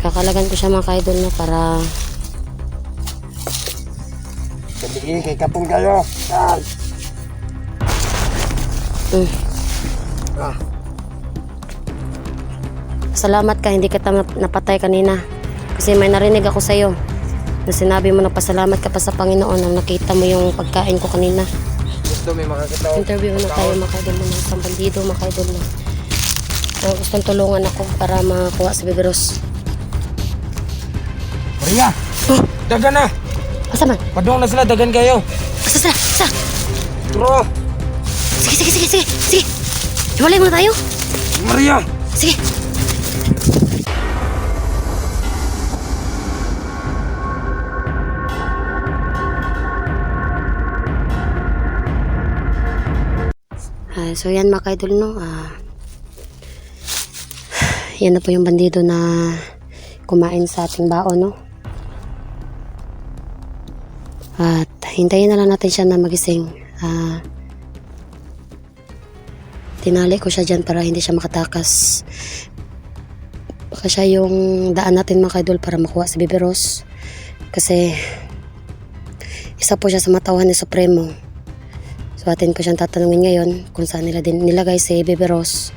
Kakalagan ko siya mga ka-idol no, para sabihin kay kapong kayo. Yan. Salamat ka, hindi kita napatay kanina. Kasi may narinig ako sa'yo na sinabi mo na pasalamat ka pa sa Panginoon nang nakita mo yung pagkain ko kanina. Gusto may makakita. Interview na tayo mga ka-idol mo ng isang bandido mga ka-idol mo. Gustong tulungan ako para makakuha si Bebe Ros. Maria! Dagan na! Asa man? Padung na sila, dagan kayo. Asa sila? Asa? Bro! Sige. Hiwalay muna tayo. Maria! Sige. So yan mga ka-idol no. Yan na po yung bandido na kumain sa ating baon no. At hintayin na lang natin siya na magising. Tinali ko siya dyan para hindi siya makatakas. Baka siya yung daan natin mga ka-idol para makuha si Bebe Ros. Kasi isa po siya sa matauhan ni Supremo. So atin ko siyang tatanungin ngayon kung saan nila din nilagay si Bebe Ros.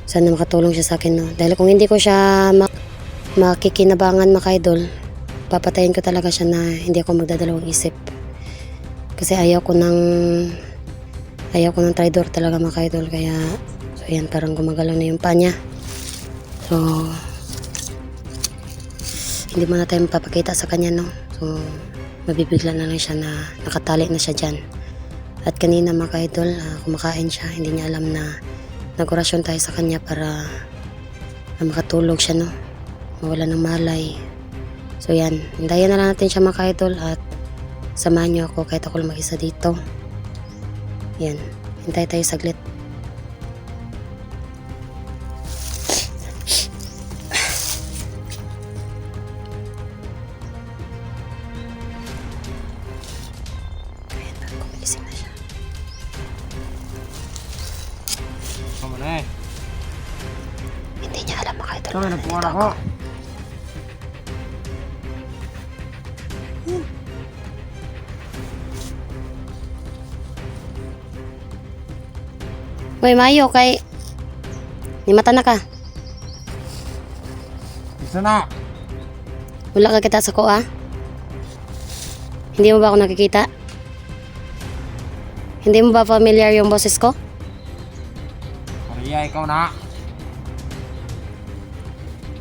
Sana makatulong siya sa akin no. Dahil kung hindi ko siya makikinabangan mga ka-idol, papatayin ko talaga siya na hindi ako magdadalawang isip. Kasi ayaw ko ng traitor talaga mga ka-idol. Kaya so yan, parang gumagalaw na yung pa niya. So hindi mo na tayo mapapakita sa kanya no. So mabibigla na lang siya na nakatali na siya dyan. At kanina mga ka-idol, kumakain siya. Hindi niya alam na nag-orasyon tayo sa kanya para makatulog siya no. Mawala ng malay. So yan, hintayin na lang natin siya mga ka-idol at samahan niyo ako kahit ako lang mag-isa dito. Yan, hintay tayo saglit. Ayan na, kumigising na siya. Kamu na eh. Hindi niya alam mga ka-idol. Ito, nagpuwan ako. Uy, Mayo, kay ni mata na ka. Isa na. Wala ka kita sa ko Hindi mo ba ako nakikita? Hindi mo ba familiar yung boses ko? Maria, ikaw na.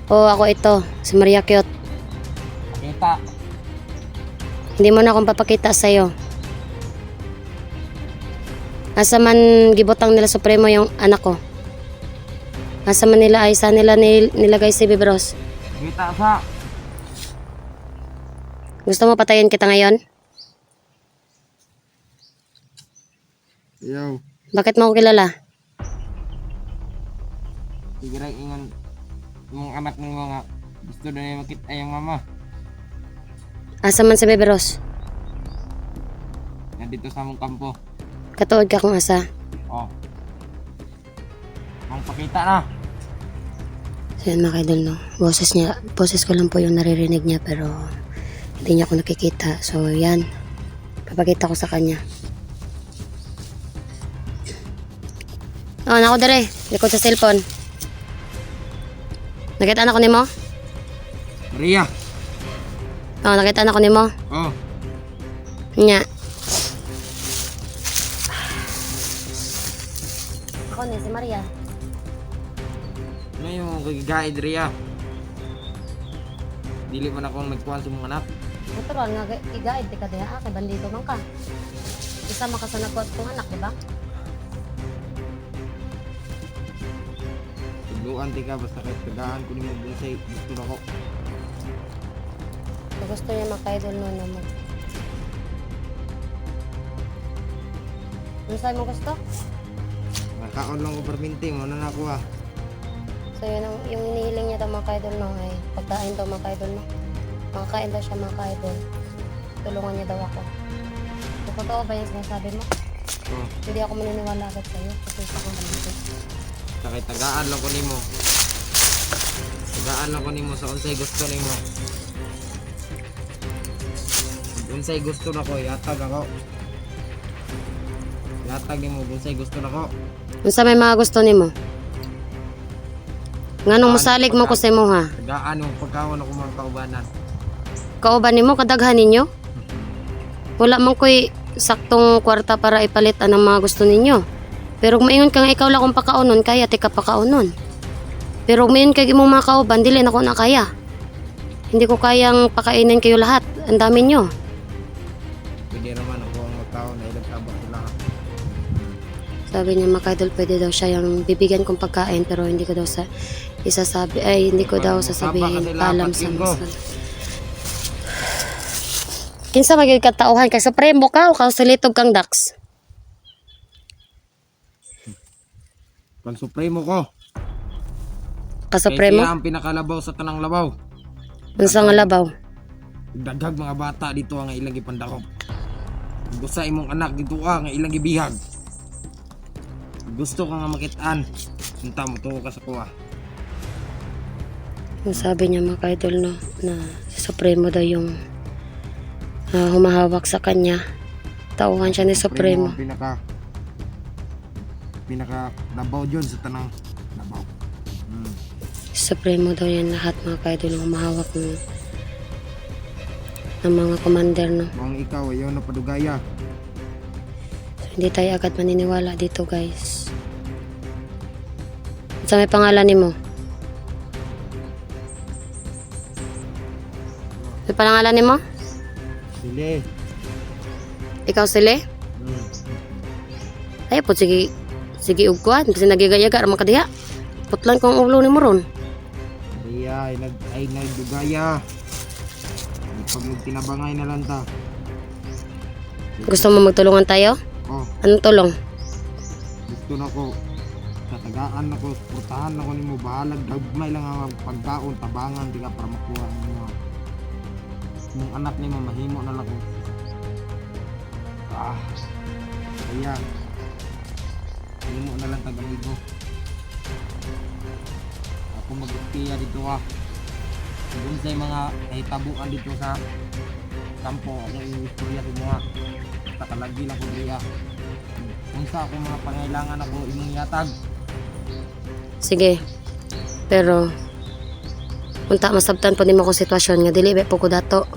Oo, ako ito, si Maria Cute. Kita. Hindi mo na akong papakita sa'yo. Asa man gibotang nila Supremo yung anak ko. Asa man nila ay saan nila nilagay si Bebe Ros. Kita sa. Gusto mo patayin kita ngayon? Yo. Bakit mo ako kilala? Siguro ingon yung anak ng mga gusto na yung makita yung mama. Asa man si Bebe Ros? Nandito sa among kampo. Katuod ka kung asa. Oh. Ang pakita na. So yan mga ka-idol no. Boses ko lang po yung naririnig niya pero hindi niya ako nakikita. So yan. Papakita ko sa kanya. Oh, nako dere. Likod sa cellphone. Nakita na ko nimo? Maria. Oh, nakita na ko nimo? Oh. Nya. Ako ni si Maria. Ano yung kagigaid, Ria? Dili man akong nagkuhan sa mga anak. Natural nga igaid di ka diha kay bandido man ka. Isa makasanagkot kong anak, di ba? Tugluan ti ka basta kahit tagaan ko ni mo bunsay gusto na ko. So, gusto niya makaidol no na mag... Ano sa'yo mo gusto? Nakaon lang ko perminti mo na ako So yun yung inihiling niya daw mga ka-idol no ay pagkain daw mga ka-idol no. Makakain daw siya mga ka-idol. Tulungan niya daw ako. So, totoo ba yung sinasabi mo? Oh. Hindi ako maniniwala agad sa'yo kasi isa kang bandito. Sa kahit tagaan lang ko ni mo. Gaan ako nimo sa unsay gusto nimo. Unsay gusto nako, yatag ako. Yatag nimo unsay gusto nako. Unsa may mga gusto nimo? Nganong musalig mo ko sa imo ha? Gaan mo pagkaon ako mga kaubanan. Kauban nimo kadaghan ninyo? Wala man ko'y saktong kwarta para ipalit ang mga gusto ninyo. Pero kung maingon kang ikaw lang kung pakaunon, kaya tika pakaunon. Pero kung maingon kang imong mga kauban, dili na ko na kaya. Hindi ko kayang pakainin kayo lahat. Ang dami nyo. Pwede naman ako ang magkaon na ilang tabak sila. Sabi niya mga idol, pwede daw siya yung bibigyan kong pagkain pero hindi ko daw hindi ko daw sasabihin paalam sa mga. Kinsa magiging katauhan kay supremo ka o kausulitog kang Dax? Pang supremo ko. Kasupremo? Kaya ang pinakalabaw sa tanang labaw. Unsa nga labaw? Daghag mga bata dito ang ilang gipandakop. Gusto imong anak dito nga ilang gibihag. Gusto ka nga makitaan. Unta mo tuo ka sa kuha. Yung sabi niya mga idol no, na si Supremo daw yung humahawak sa kanya. Tauhan siya ni Supremo. Ang pinaka labaw dyan sa tanang labaw. Supremo daw yan lahat mga idol yung humahawak ng mga commander no. Kung ikaw ayaw na padugaya. So, hindi tayo agad maniniwala dito guys. Sa may pangalan ni mo? May pangalan ni mo? Sili. Ikaw sila? Ay po sige ugkuhan kasi nagigayaga ra man kadiha. Putlan ko ang ulo ni mo ron. Iya ay nagdugaya. Pag magtinabangay na lang ta. Gusto mo magtulungan tayo? Oh, Anong tulong? gusto na ko. Tatagaan na ko, portahan na ko nimo bahalag gagmay lang ang pagkaon tabangan di ka para makuha ang mga mong anak nimo mahimo na lang ko. Kaya mahimo na lang tagamigo. Ako mag-ispiya dito doon sa mga nahitabuan dito sa kampo ako yung istorya ko mga takalagi lang ko diya. Kung sa ako mga pangailangan ako imong yatag. Sige. Pero unta masabtan po nimo kung sitwasyon nga dili ba po ko dato.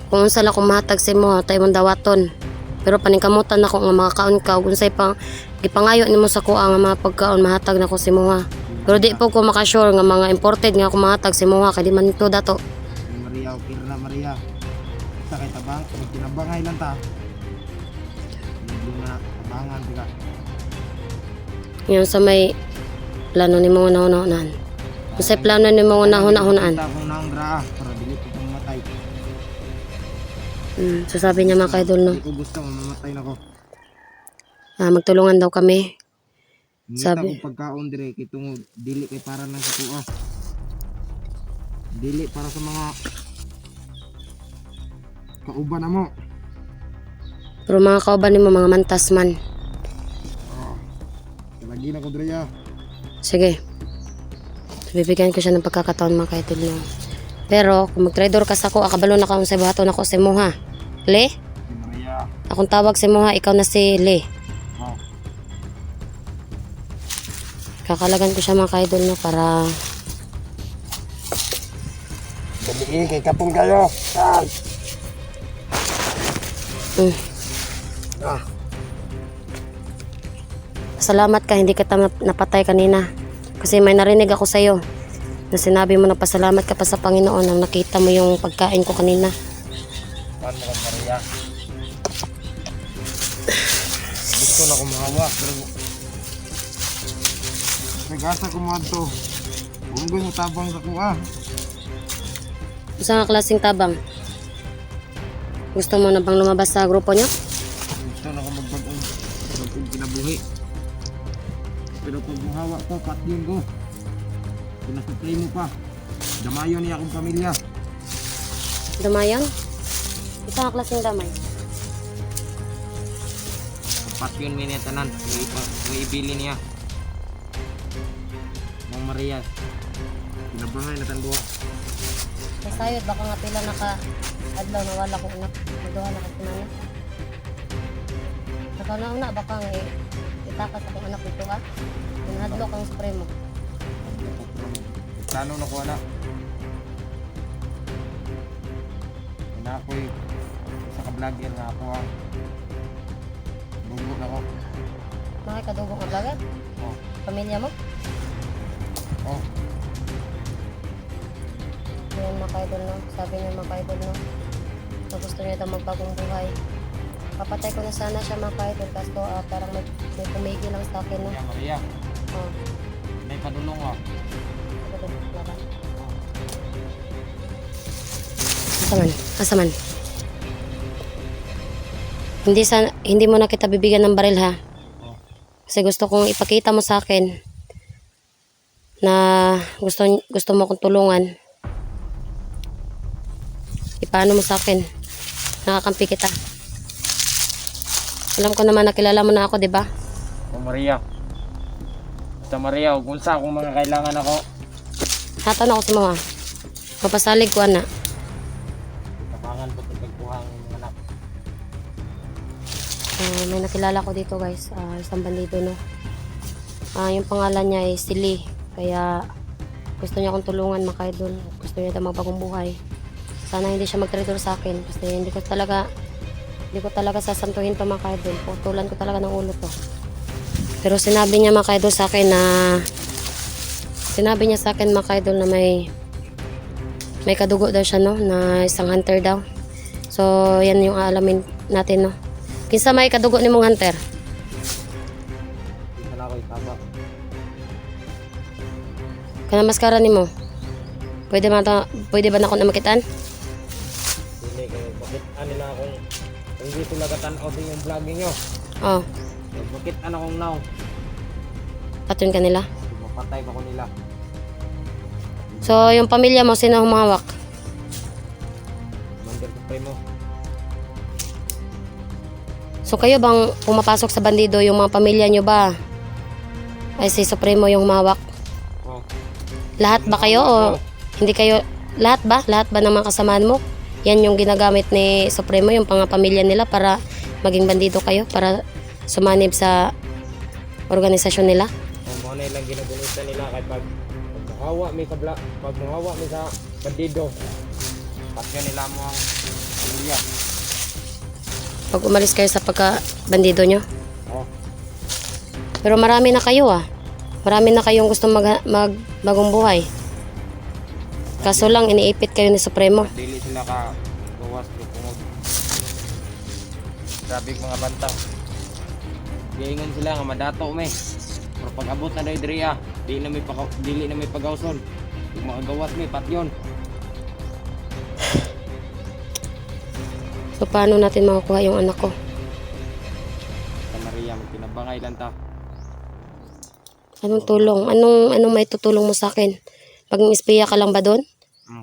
Kung unsa la ko mahatag sa imo tayo mong dawaton. Pero paningkamutan nako nga mga kaon ka unsay pang gipangayo nimo sa kuha nga mga pagkaon mahatag nako sa imo ha. Pero di po ko makasure nga mga imported nga ako mahatag sa imo ha kay di man ito dato. Maria o Kirna Maria. Sa kay tabang, tinabangay lang ta. Hindi na tabangan tiga. Yung sa may plano nimo una-unaan. Unsay plano nimo una-unaan? Ta kung nang dra para dili ko mamatay. So sabi niya mga kaidol no. Hindi ko gusto mamatay na ko. Magtulungan daw kami. Sabi ko pagkaon dire kay tungod dili kay para lang sa tuwa. Dili para sa mga kauban na mo. Pero mga kauban nimo mga mantas man. Lagi na ko dire. Sige. So, bibigyan ko siya ng pagkakataon mga kaidol no. Pero kung mag-trader ka sa ako, akabalo na ka sa buhaton ako sa mo ha. Le? Maria. Akong tawag sa mo ha, ikaw na si Le. Oh. Kakalagan ko siya mga kaidol no para Dali kay kapong kayo. Salamat ka, hindi kita napatay kanina. Kasi may narinig ako sa'yo na sinabi mo na pasalamat ka pa sa Panginoon nang nakita mo yung pagkain ko kanina. Paano ka Maria? Gusto na kumahawa pero nagasa ko mo ato. Unggoy mo tabang sa kuha. Isa nga klaseng tabang. Gusto mo na bang lumabas sa grupo nyo? Gusto na ko magbagong kinabuhi. Pero pag muhawa ko, patyon ko. Pinasuplay mo pa. Damayon niya akong pamilya. Damayan? Isa nga klaseng damay. Patyon mo niya tanan. May ibili niya. Mang Maria. Pinabahay na tanduwa. Nasayod, baka nga pila adlaw na wala kong anak. Magduha na kasi nana. Nakauna, baka nga itakas akong anak dito ah. Pinahadlok ang supremo. Plano na ko na. Na ako'y isa ka vlogger nga ako ang dugo na ko. Makikadugong ang vlogger? Oh. Pamilya mo? Oh. Ayan mga kaidol no. Sabi niya mga kaidol no. Na gusto niya daw magbagong buhay. Papatay ko na sana siya mga kaidol. Kaso parang may tumigil lang sa akin no. Maria, Maria. Oh. May padulong ah. Laban. Asaman. Asaman. Hindi mo na kita bibigyan ng baril ha. Oh. Kasi gusto kong ipakita mo sa akin na gusto mo kong tulungan. Ipaano mo sa akin? Nakakampi kita. Alam ko naman nakilala mo na ako, 'di ba? Oh Maria. Sa Maria, kung sa akong mga kailangan ako. Hatan ako si mama. Mapasalig ko na. Tabangan po itong pagkuhang anak. May nakilala ko dito guys, isang bandido no. Yung pangalan niya ay si Lee. Kaya gusto niya akong tulungan mga kaidol. Gusto niya daw magbagong buhay. Sana hindi siya magtraidor sa akin kasi hindi ko talaga sasantuhin to mga kaidol. Putulan ko talaga ng ulo to. Pero sinabi niya mga kaidol sa akin mga kaidol na may kadugo daw siya no, na isang hunter daw. So yan yung aalamin natin no. Kinsa may kadugo ni mong hunter? Isa na ako itaba. Kana maskara nimo. Pwede ba na ako na makitaan? Dili kayo, bakit nila akong hindi sila katanaw din yung vlogging nyo. Oh, Bakit akong now? patun ka nila. Mapatay pa ko nila. So yung pamilya mo sino humawak? Commander Supremo. So kayo bang pumapasok sa bandido, yung mga pamilya nyo ba? Ay si Supremo yung humawak? Oh. Lahat ba kayo o hindi kayo? Lahat ba? Lahat ba ng mga kasamaan mo? Yan yung ginagamit ni Supremo, yung pamilya nila para maging bandido kayo, para sumanib sa organisasyon nila? Ang mga nilang ginagulitan nila kay pag mahawa mi sa bandido. Patyo nila mo ang pamilya. Pag umalis kayo sa pagka-bandido nyo? Oh. Pero marami na kayo ah. Marami na kayong gustong magbagong buhay. Kaso lang iniipit kayo ni Supremo. Dili sila ka gawas ko tungod. Grabe mga bantang. Giingon sila nga madato me. Pero pag abot na daw diriya, dili na may pagawson. Yung mga gawas me patyon. So paano natin makukuha yung anak ko? Sa Maria, magpinabangay lang ta. Anong tulong? Anong may tutulong mo sa akin? Pag espiya ka lang ba doon?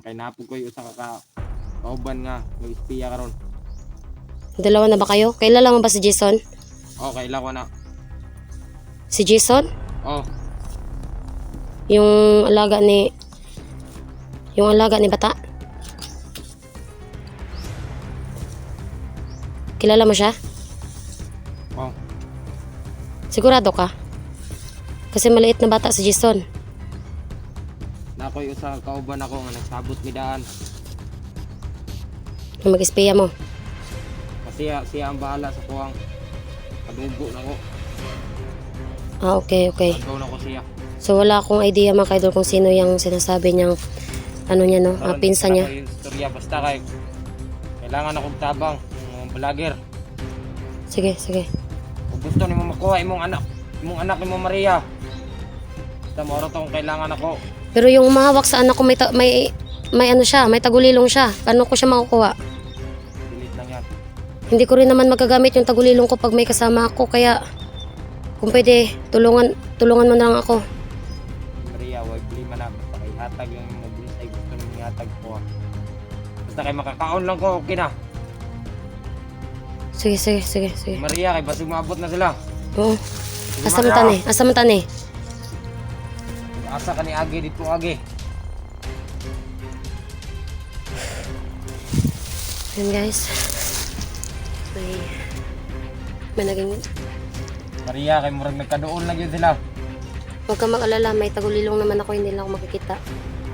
Kay napog ko yung usa ka kauban nga, may espiya karon. Dalawa na ba kayo? Kailala mo ba si Jason? Oh, kaila ko na. Si Jason? Oh, Yung alaga ni bata? Kilala mo siya? oh. Sigurado ka? Kasi maliit na bata si Jason. Na ko yung usa ka kauban ako nga nagsabot mi daan. Yung mag-espiya mo. Kasi siya ang bahala sa kuwang kadugo na ko. Okay. Agaw na ko siya. So wala akong idea mga kaidol kung sino yung sinasabi niyang niya no, Karon, pinsa niya. wala ko yung istorya basta kay kailangan akong tabang mga vlogger. Sige. Kung gusto nimo makuha imong anak nimo Maria. Basta mo ro tong kailangan ako. Pero yung mahawak sa anak ko may ano siya, may tagulilong siya. Paano ko siya makukuha? Delete lang yan. Hindi ko rin naman magagamit yung tagulilong ko pag may kasama ako, kaya kung pwede, tulungan mo na lang ako. Maria, wag lima na basta kay hatag yung mabilis ay gusto nimo ihatag ko. Basta kay makakaon lang ko okay na. Sige. Maria, kay basig maabot na sila. Oo. Sige, Maria. Asa man tani? Asa ka ni Agi dito Agi. Yan guys. May naging... Maria, kay murag nagkadoon lang yun sila. Huwag kang mag-alala, may tagulilong naman ako, hindi lang ako makikita.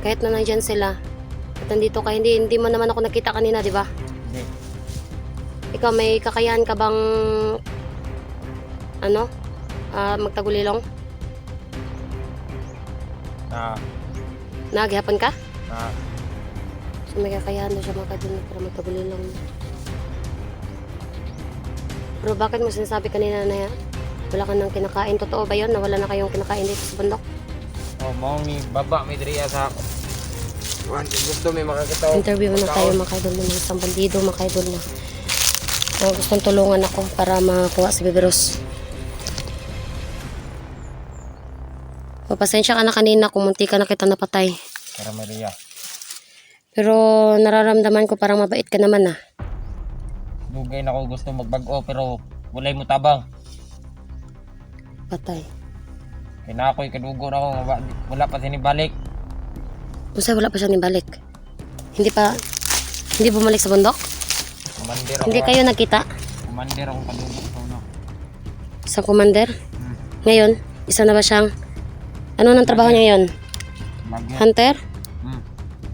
Kahit na nandyan sila, at nandito ka, hindi mo naman ako nakita kanina, di ba? Hindi. Ikaw, may kakayahan ka bang, magtagulilong? Naghihapon ka? So may kakayahan na siya makadun para magtagulilong. Pero bakit mo sinasabi kanina na wala ka nang kinakain? Totoo ba yun na wala na kayong kinakain dito sa bundok? Oh, mau ni baba may diriya sa gusto may makakita. Interview na tayo mga idol ng isang bandido, mga idol na gustong tulungan ako para makakuha si Bebe Ros. Pasensya ka na kanina kung munti ka na kita napatay. Para Maria. Pero nararamdaman ko parang mabait ka naman ah. Dugay na ako gusto magbago pero walay mo tabang. Patay. Kaya na ako'y kadugo na ako, wala pa sinibalik. Usay wala pa siya nibalik. Hindi bumalik sa bundok? Kumander ako. Hindi kayo nagkita? Kumander akong kadugo sa uno. Sa commander? Ngayon, isa na ba siyang... Ano nang trabaho niya yon? Lagi. Hunter?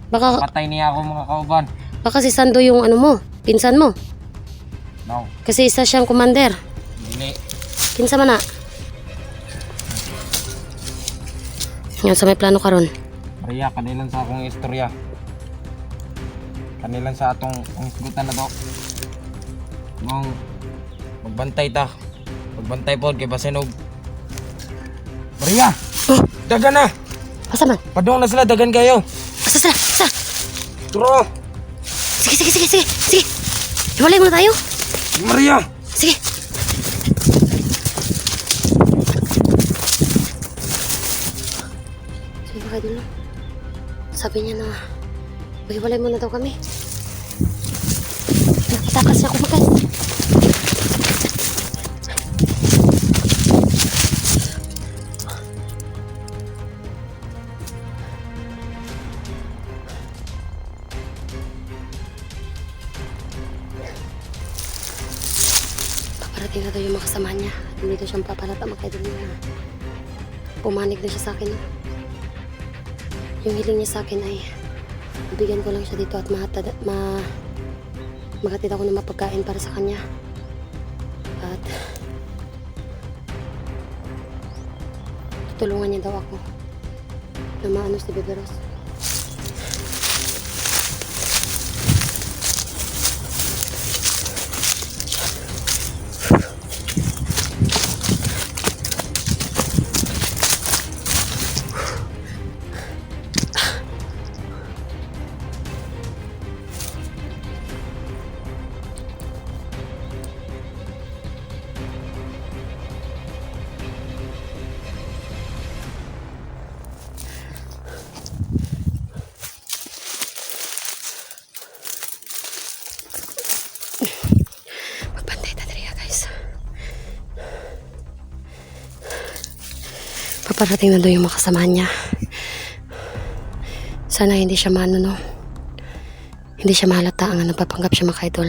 Baka Patay niya ako mga kauban. si Sando yung ano mo, pinsan mo. No. Kasi isa siyang commander. Dili. Kinsa man na? Ngayon sa may plano karon. Maria, kanilang sa akong istorya. Kanilang sa atong isgutan na to. Mong magbantay ta. Magbantay po kay Basinog. Maria! Oh, Dagan na! asa man? Padung na sila, dagan kayo. Asa sila? Asa? Turo! Sige. Hiwalay muna tayo. Maria! Sige. Sige ba kayo sabi niya na maghiwalay muna daw kami. Nakitakas niya kumakas. Paparating na daw yung mga kasama niya. Hindi daw siyang papalata magkaidol niya. Pumanig na siya sa akin. No? Yung hiling niya sa akin ay bigyan ko lang siya dito at maghatid ako ng mapagkain para sa kanya. At tutulungan niya daw ako na maano si Bebe Ros. Magbantay ta diriya guys. Paparating na doon yung mga kasama niya. Sana hindi siya no? Hindi siya mahalata ang napapanggap siya mga idol.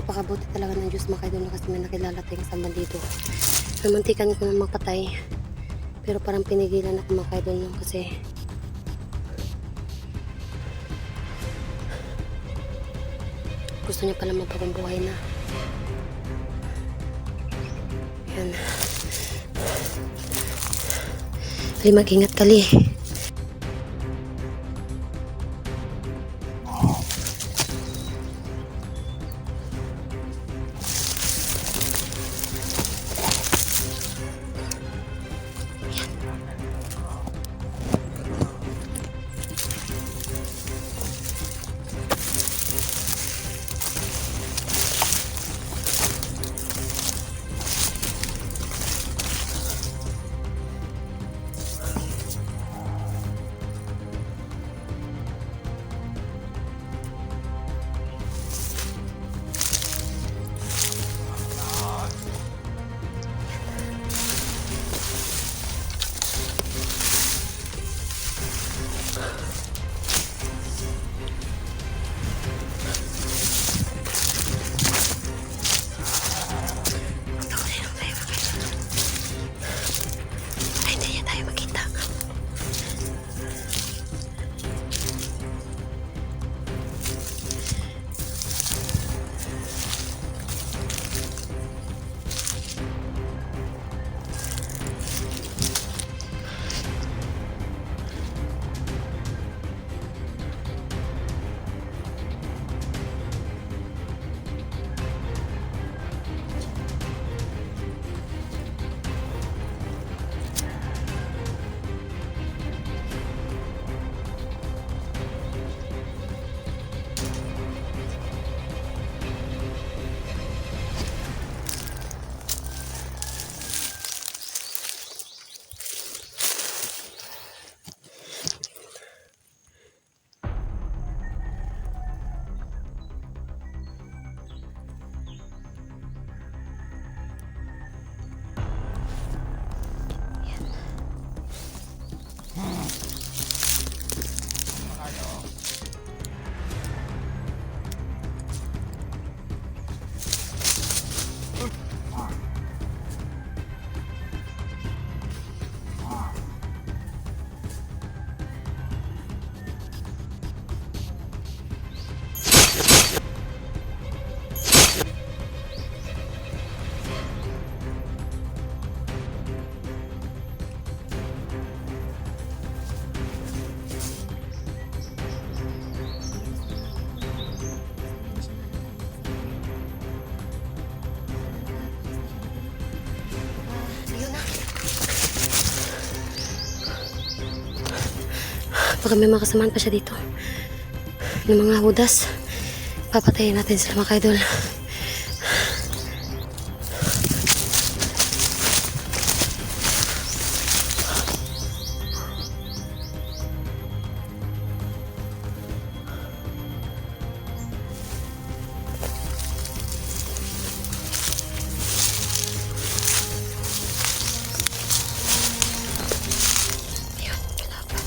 Napakabuti talaga ng Diyos mga idol kasi may nakilala tayong isang bandido. Namantikan ko na magpatay. Pero parang pinigilan ako mga idol no? Kasi gusto niya pala mapagong buhay na. Yan. Kali mag-ingat kali. Baka may mga kasamahan pa siya dito. Ng mga hudas. Papatayin natin sila mga idol. Ayun, kalaban.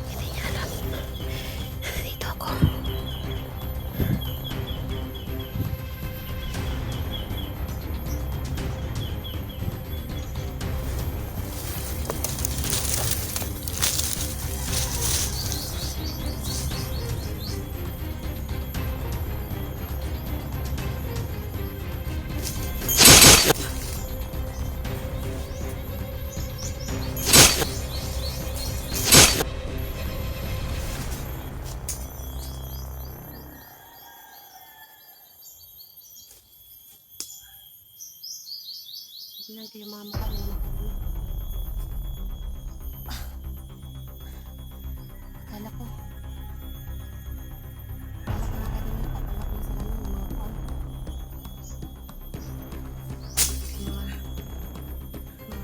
Hindi niya alam. Dito ako. Tingnan ko yung mga mukha niya. Akala ko. Akala ko na kayo napapalak na sila ng mga mukha. Mga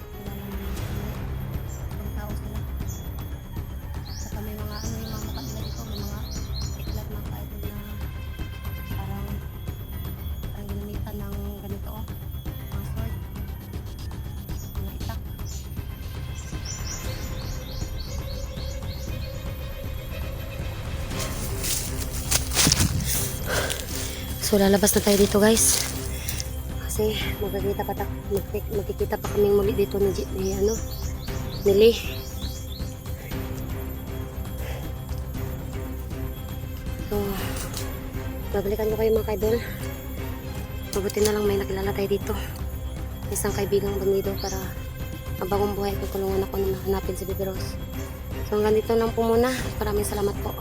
kilala na mga tao sila. Saka may mga ano yung mga mukha nila dito. May mga iklat mga kaidol na parang ginamitan ng ganito oh. Mga sword. Mga itak. So lalabas na tayo dito guys. Kasi magkikita pa kaming muli dito ni ano, ni Lee. So babalikan ko kayo mga kaidol. Mabuti na lang may nakilala tayo dito. Isang kaibigang bandido para mabagong buhay ko, tulungan ako na hanapin si Baby Rose. So hanggang dito lang po muna. Maraming salamat po.